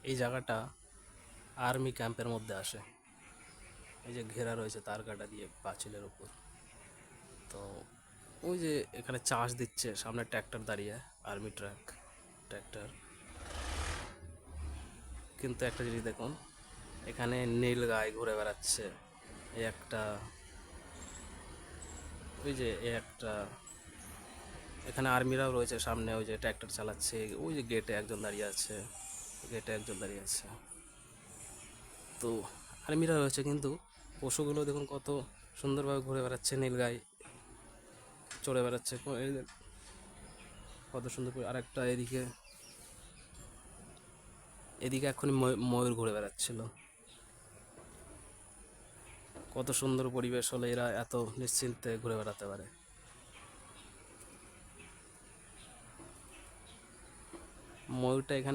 এই জায়গাটা আর্মি ক্যাম্পের মধ্যে আসে। এই যে ঘেরা রয়েছে তার কাটা দিয়ে পাঁচিলের উপর। তো ওই যে এখানে চাষ দিচ্ছে, সামনে ট্র্যাক্টর দাঁড়িয়ে, আর্মি ট্র্যাক্টর। কিন্তু একটা জিনিস দেখুন, এখানে নীল গাই ঘুরে বেড়াচ্ছে। এই একটা, ওই যে একটা, এখানে আর্মিরাও রয়েছে সামনে, ওই যে ট্র্যাক্টর চালাচ্ছে। ওই যে গেটে একজন দাঁড়িয়ে আছে, গেটে একজন দাঁড়িয়ে আছে। তো আর্মিরা রয়েছে, কিন্তু পশুগুলো দেখুন কত সুন্দরভাবে ঘুরে বেড়াচ্ছে। নীল গাই চড়ে বেড়াচ্ছে, কত সুন্দর করে। আরেকটা এদিকে, এদিকে এখনই ময়ূর ঘুরে বেড়াচ্ছিল। কত সুন্দর পরিবেশ হলে এরা এত নিশ্চিন্তে ঘুরে বেড়াতে পারে। ময়ূরটা এখানে